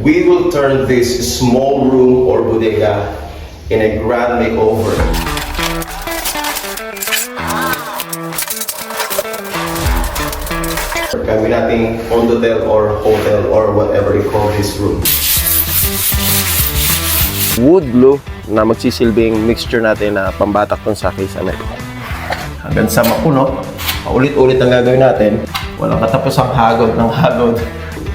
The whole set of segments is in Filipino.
we will turn this small room or bodega in a grand makeover. Gawin nating condotel or hotel or whatever you call this room. Wood glue na magsisilbing mixture natin na pambatak tong sa kisame. Hanggang sa mapuno, ulit-ulit ang gagawin natin. Walang katapusang hagod ng hagod.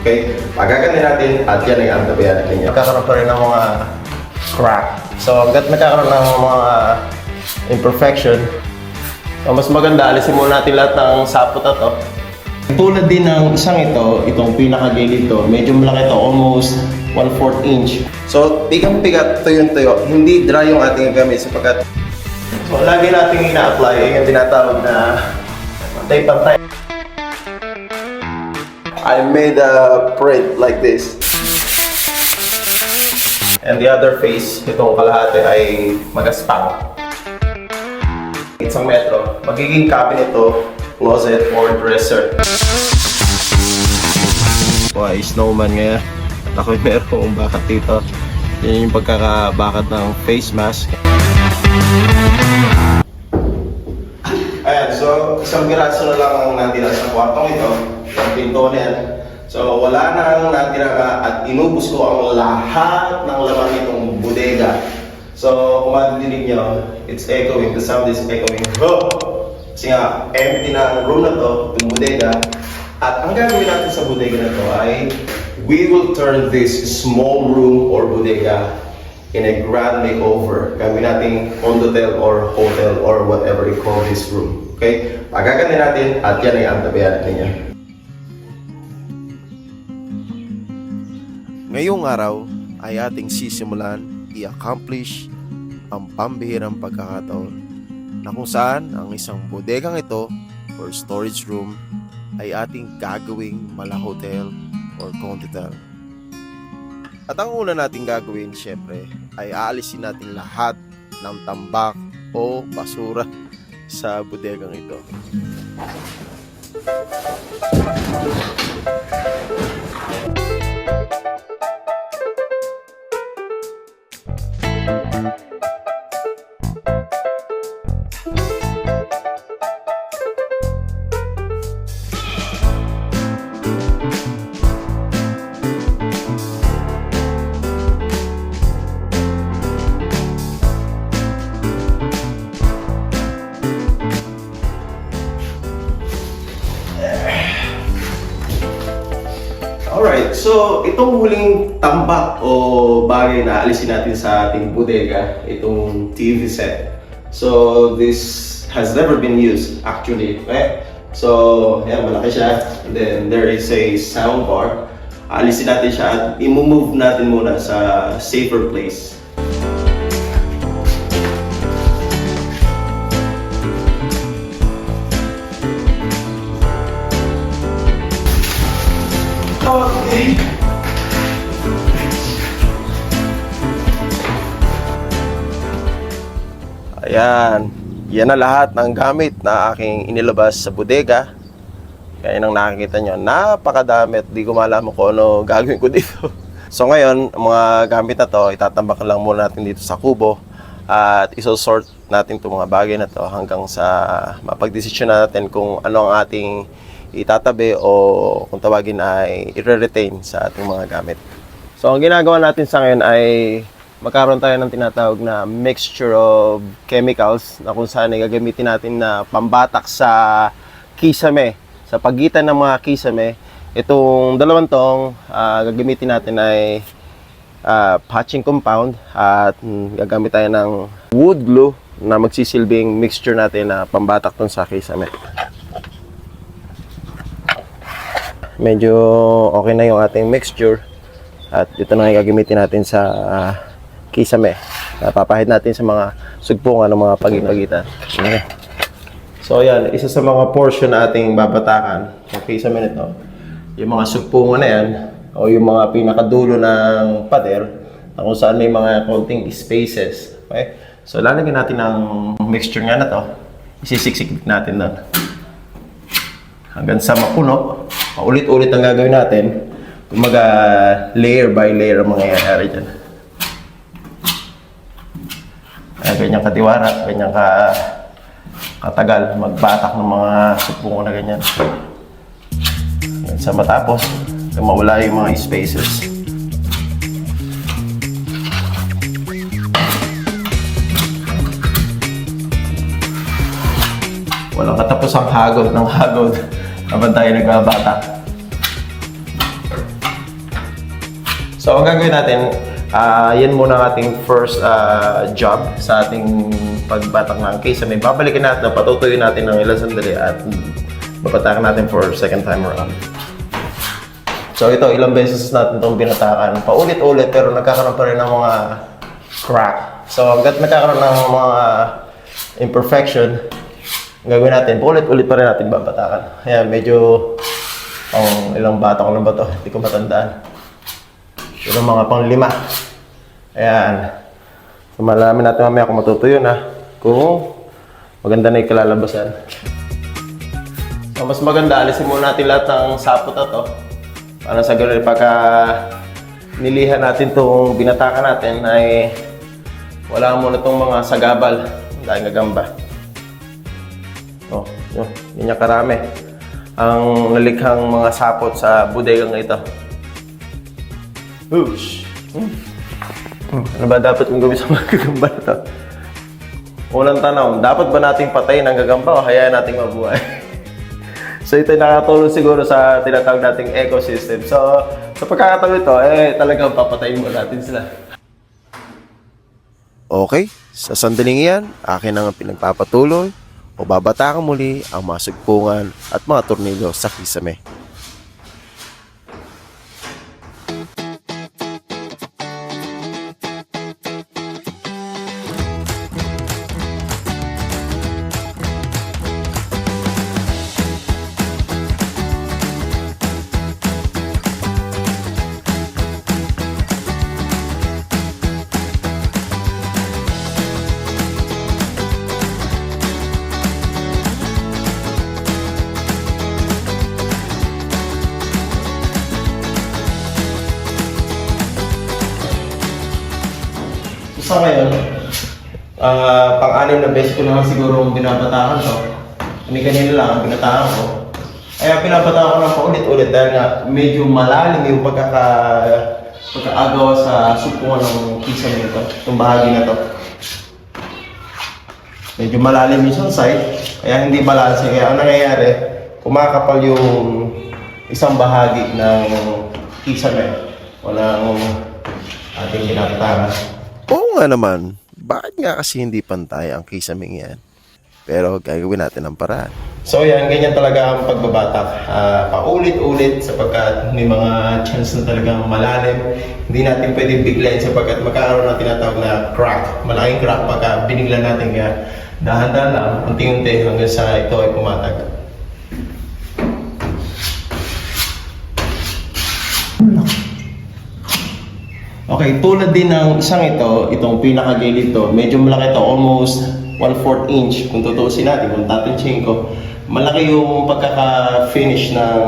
Okay, pagaganin natin at yan ang antabayan natin niya. Magkakaroon pa rin ng mga crack. So hanggat nagkakaroon ng mga imperfection, so mas maganda, alisin muna natin lahat ng sapot na to. Tulad din ng isang ito, itong pinaka-gilid ito, medyo malaki ito, almost 1/4 inch. So, pigang-pigat tuyo-tuyo, hindi dry yung ating gamit sapagkat so, lagi nating ina-apply yung tinatawag na pantay-pantay. I made a print like this. And the other face, itong kalahati ay magaspang. Isang metro. Magiging cabinet ito, closet or dresser. Ay snowman ngayon. At ako'y merong bakat dito. Yan yung pagkakabakat ng face mask. Ayan, so isang piraso na lang ang natira sa kwartong ito. Ang pinto na yan. So wala nang natira at inubos ko ang lahat ng laman nitong bodega. So kung madidinig nyo, it's echoing. The sound is echoing. Oh! Kasi nga, empty na ang room na to, yung bodega. At ang gagawin natin sa bodega na to ay we will turn this small room or bodega in a grand makeover. Gawin natin condotel or hotel or whatever you call this room. Okay? Pagaganin natin at yan ay antabayan natin niya. Ngayong araw ay ating sisimulan i-accomplish ang pambihirang pagkakataon na kung saan ang isang bodegang ito or storage room ay ating gagawing mala hotel or condotel. At ang una nating gagawin syempre ay aalisin natin lahat ng tambak o basura sa bodegang ito. Alright, so itong huling tambak o bagay na alisin natin sa ating bodega, itong TV set. So this has never been used actually, right? So yan, malaki siya. And then there is a sound bar. Alisin natin siya at i-move natin muna sa safer place. Okay. Ayan, yan na lahat ng gamit na aking inilabas sa bodega. Kaya nang nakikita nyo, napakadami at di ko malaman kung ano gagawin ko dito. So ngayon, ang mga gamit na to, itatambak lang muna natin dito sa kubo at isosort natin itong mga bagay na to hanggang sa mapagdesisyon natin kung ano ang ating itatabi o kung tawagin ay i-retain sa ating mga gamit. So ang ginagawa natin sa ngayon ay magkaroon tayo ng tinatawag na mixture of chemicals na kung saan ay gagamitin natin na pambatak sa kisame. Sa pagitan ng mga kisame, itong dalawang tong gagamitin natin ay patching compound at gagamit tayo ng wood glue na magsisilbing mixture natin na pambatak tong sa kisame. Medyo okay na yung ating mixture at ito na yung gagamitin natin sa kisame. Papahid natin sa mga sugpungan ng mga pagitan. Okay. So yan, isa sa mga portion na ating babatakan ng kisame nito, yung mga sugpungan na yan o yung mga pinakadulo ng pader na kung saan may mga konting spaces. Okay? So lalagyan natin ng mixture nga na to, isisiksik natin doon hanggang sa mapuno. Ulit-ulit ang gagawin natin. Kumaga, layer by layer ang mangyayari dyan. Ganyan katiwara, ganyan katagal magbatak ng mga supong na ganyan. Sa matapos, mawala yung mga spaces. Walang katapusang hagod ng hagod habang tayo nagbabatak. So, ang gagawin natin, yan muna ang ating first job sa ating pagbatak ng case. May babalikin natin, patutuyin natin ng ilang sandali at babatakan natin for second time around. So, ito, ilang beses natin itong binatakan. Paulit-ulit, pero nagkakaroon pa rin ng mga crack. So, hanggat nagkakaroon ng mga imperfection, ang gagawin natin, paulit-ulit pa rin natin babatakan. Ayan, medyo, ilang batak ko na ba ito? Hindi ko matandaan. Yung mga pang-5. Ayan. So, malaman natin mamaya kung matutuyo na. Kung maganda na yung kalalabasan. So, mas maganda, alisin muna natin lahat ng sapot na to. Para sa gano'n, pagka nilihan natin itong binatakan natin, ay wala muna itong mga sagabal dahil gagamba. Yun, ganyan karami ang nalikhang mga sapot sa bodegang ito. Whoosh! Ano ba dapat kong gawin sa mga gagamba na ito? Unang tanong, dapat ba nating patayin ang gagamba o hayaan nating mabuhay? So ito ay nakatulong siguro sa tinatawag nating ecosystem. So sa pagkakataon ito, talagang papatayin mo natin sila. Okay, sa sandaling iyan, akin ang pinagpapatuloy o babatakan muli ang mga sugpungan at mga tornilyo sa kisame. Sa ngayon, pang-anim na beses ko naman siguro binabatakan to. Kanina lang ang binatakan ko. Kaya pinabatakan ko lang paulit-ulit dahil nga medyo malalim yung pagkaagawa sa supungan ng kisame nito, itong bahagi na to. Medyo malalim yung side, kaya hindi balance. Kaya ang nangyayari, kumakapal yung isang bahagi ng kisame. Walang ating binabatakan. Oo nga naman, bakit nga kasi hindi pantay ang kisaming yan? Pero gagawin natin ang paraan. So yan, ganyan talaga ang pagbabatak. Paulit-ulit sapagkat may mga chance na talagang malalim. Hindi natin pwede biglayin sapagkat magkakaroon na tinatawag na crack. Malaking crack pagka binigla natin kaya dahan-dahan lang, unti-unti hanggang sa ito ay pumatag. Okay, tulad din ng isang ito, itong pinakagilid to, medyo malaki to, almost 1/4 inch kung tutuusin natin, kung tatansihin ko. Malaki yung pagkaka-finish ng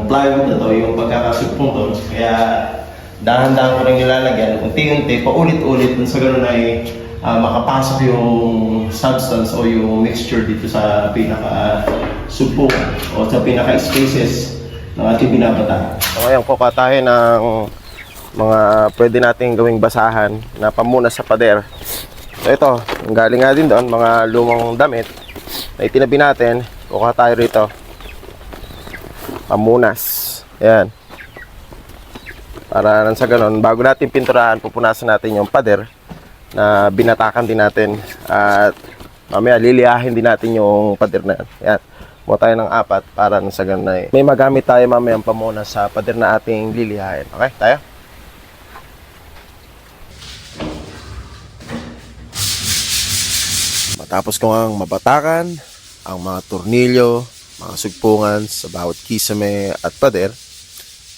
plywood na to, yung pagkakasugpong to. Kaya dahan-dahan ko rin nilalagyan, unti-unti, paulit-ulit, sa ganun ay makapasok yung substance o yung mixture dito sa pinaka-sugpong o sa pinaka-spaces ng ating binabata. So ngayon, kukuha tayo ng mga pwede nating gawing basahan na pamunas sa pader. So ito, galing nga din doon, mga lumang damit na itinabi natin. Kukuha tayo rito. Pamunas. Ayan. Para nang sa ganun, bago natin pinturahan, pupunasan natin yung pader na binatakan din natin. At mamaya liliyahin din natin yung pader na yan. Ayan. Kumuha tayo ng 4 para nang sa ganun na may magamit tayo mamaya pamunas sa pader na ating liliyahin. Okay, tayo? Matapos ko ngang mabatakan ang mga tornilyo, mga sugpungan sa bawat kisame at pader,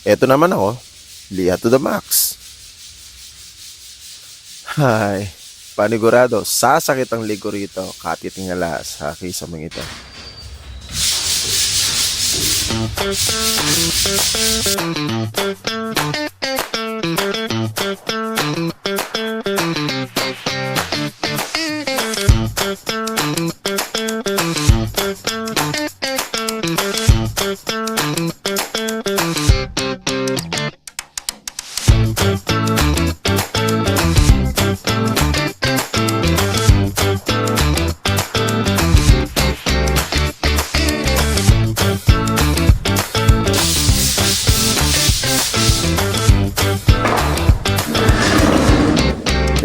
eto naman ako, liha to the max. Hay, panigurado, sasakit ang ligo rito, katitingala sa kisameng ito.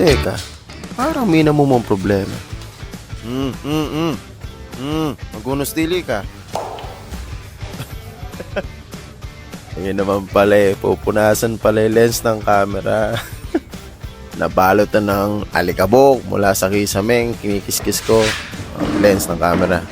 Teka, parang may namumong problema. Magunos dili ka. Ayun naman pala eh, pupunasan pala yung lens ng camera. Nabalot na ng alikabok mula sa kisameng, kinikiskis ko ang lens ng camera.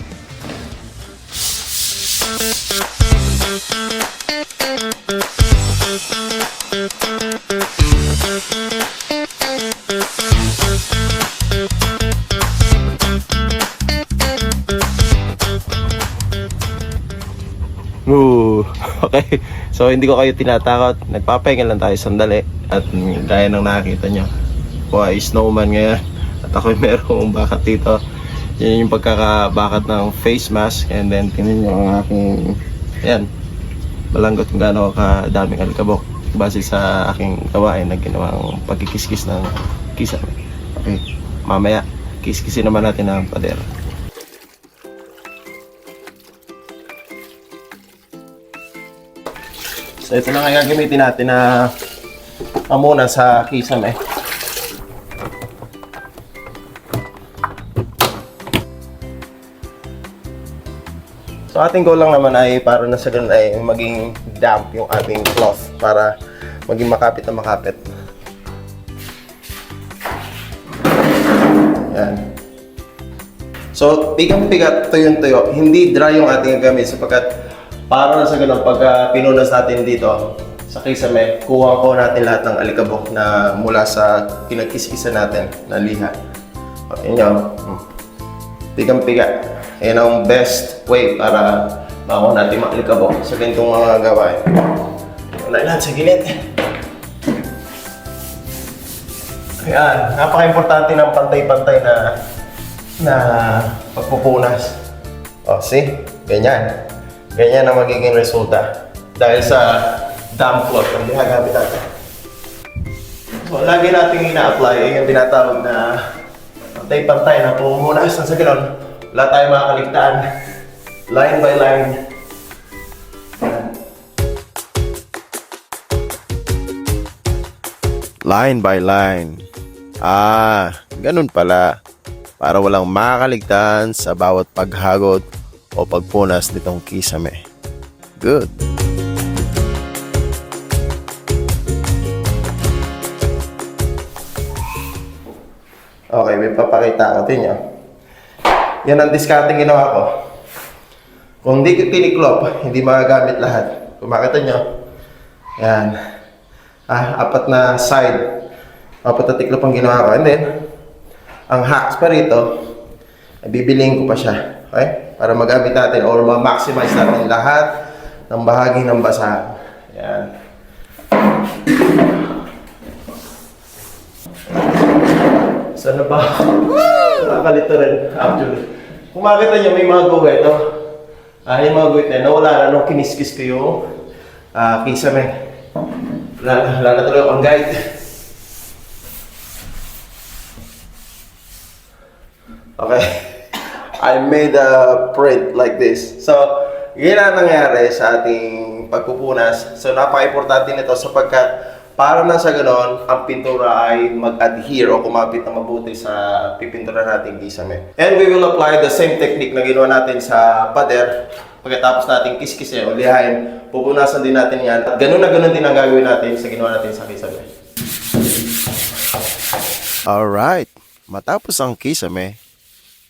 Okay. So, hindi ko kayo tinatakot. Nagpapahinga lang tayo sandali. At gaya ng nakikita nyo, ako ay snowman ngayon. At ako merong bakat dito. Yan yung pagkakabakat ng face mask. And then, tingnan nyo ang aking, ayan, balanggot kung gaano kadaming alikabok. Base sa aking gawain na ginawang pagkikiskis ng kisa. Okay. Mamaya, kiskisin naman natin ang pader. So ito na nga gagamitin natin na amuna sa kisame. So ating goal lang naman ay para na sa ganun ay maging damp yung ating cloth para maging makapit na makapit. Yan. So pigang-pigat, tuyong-tuyo. Hindi dry yung ating gamit sapagkat para na sa ganun, pag pinunas natin dito sa kisame, kuha ko natin lahat ng alikabok na mula sa pinagkiskisan natin na liha. Okay nyo, pigang-piga. Yan ang best way para makuha natin mga alikabok sa ganitong mga gawain. Unahin natin sa gilid. Ayan, napaka-importante ng pantay-pantay na pagpupunas. O, see? Ganyan. Ganyan ang magiging resulta dahil sa damp cloth ang ginagamit natin. So, lagi natin ina-apply ay yung tinatawag na pantay-pantay na pumunas sa gano'n. Wala tayong makakaligtaan. Line by line. Line by line. Ganun pala. Para walang makakaligtaan sa bawat paghagod o pagpunas nitong kisame. Good. Okay, may papakita ko tinyo. Yan ang discarding ginawa ko. Kung hindi ko tiniklop, hindi magagamit lahat. Kung makita nyo, yan. Apat na side. Apat na tiklop ang ginawa ko. And then, ang hacks pa rito, bibiliin ko pa siya. Okay? Para magamit natin or ma-maximize natin lahat ng bahagi ng basahan. Yan. Sana ba? Nakakalito rin, actually. Kung makita nyo, may mga guwit, no? Yung mga guwit na nawala na nung kiniskis ko yung kisame. Wala na tuloy akong guide. Okay. I made a print like this. So, yun ang nangyari sa ating pagpupunas. So, napaka-importante nito sapagkat para na sa ganon, ang pintura ay mag-adhere o kumapit na mabuti sa pipintura nating kisame. And we will apply the same technique na ginawa natin sa pader. Pagkatapos natin kiskise o lihain, pupunasan din natin yan. At ganun na ganun din ang gagawin natin sa ginawa natin sa kisame. Alright, matapos ang kisame,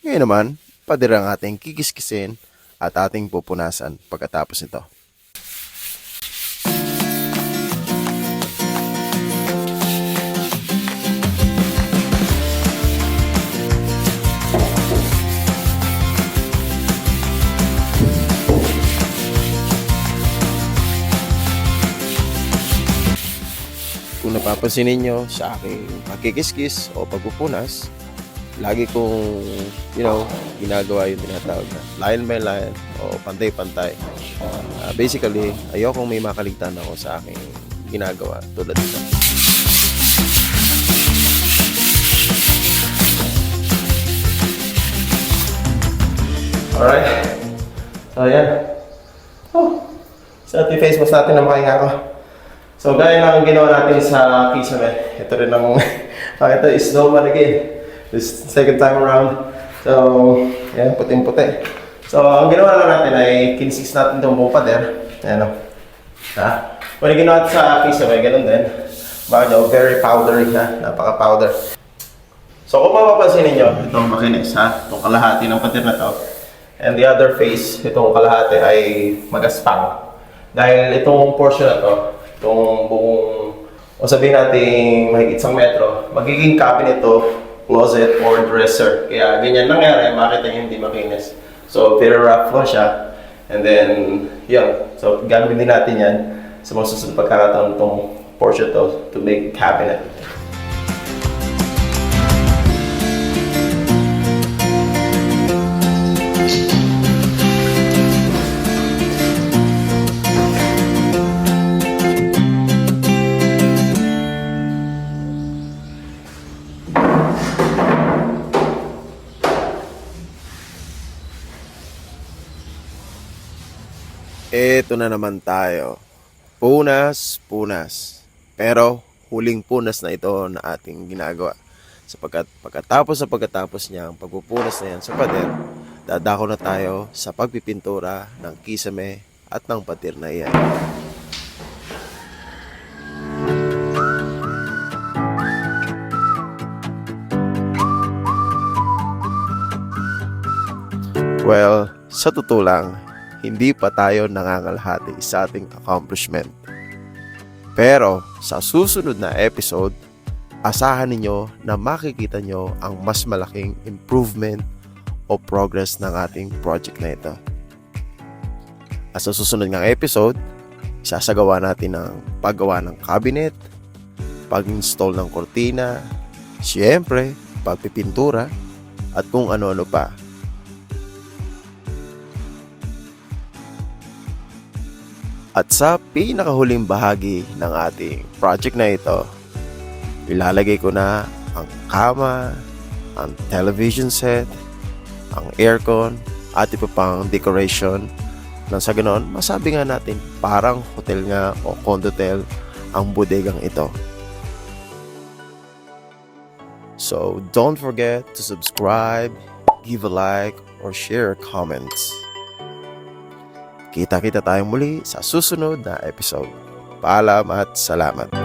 ngayon naman, pader ang ating kikiskisin at ating pupunasan pagkatapos nito. kung napapansin ninyo sa aking pagkikiskis o pagpupunas, lagi kong, ginagawa yung tinatawag na line by line o pantay-pantay. Basically, ayokong may makaligtan ako sa aking ginagawa tulad nito. Alright. So, ayan. Sa ating face mask natin na makahinga ko. So, gaya ng ginawa natin sa Kisame. Ito rin ang ito is snowman again. This second time around. So, ayan, puting-puti. So, ang ginawa lang natin ay kinsis natin itong buong pader. Ayan o. When ginawa natin sa Kisame, ganun din. Baka very powdery ha. Napaka-powder. So, kung mapapansin ninyo, itong makinis ha. Itong kalahati ng pader na to. And the other face, itong kalahati ay magaspang. Dahil itong portion na to, itong buong, o sabihin natin mahigit 1 metro, magiging cabinet to, closet, or dresser. Kaya ganyan nangyari, makita nyo hindi makinis. So, very rough lang siya. And then, yun. So, gagawin din natin yan sa mga susunod pagkakataon itong portion to make cabinet. Eto na naman tayo. Punas. Pero huling punas na ito na ating ginagawa. Sapagkat pagkatapos niya ang pagpupunas na yan sa pader, dadako na tayo sa pagpipintura ng kisame at ng pader na iyan. Well, sa totoo lang, hindi pa tayo nangangalahati sa ating accomplishment. Pero sa susunod na episode, asahan ninyo na makikita nyo ang mas malaking improvement o progress ng ating project na ito. At sa susunod ng episode, isasagawa natin ang paggawa ng cabinet, pag-install ng kortina, siyempre, pagpipintura, at kung ano-ano pa. At sa pinakahuling bahagi ng ating project na ito, ilalagay ko na ang kama, ang television set, ang aircon, at iba pang decoration. Nang sa ganoon, masabi nga natin parang hotel nga o condotel ang bodegang ito. So don't forget to subscribe, give a like, or share comments. Kita-kita tayong muli sa susunod na episode. Paalam at salamat.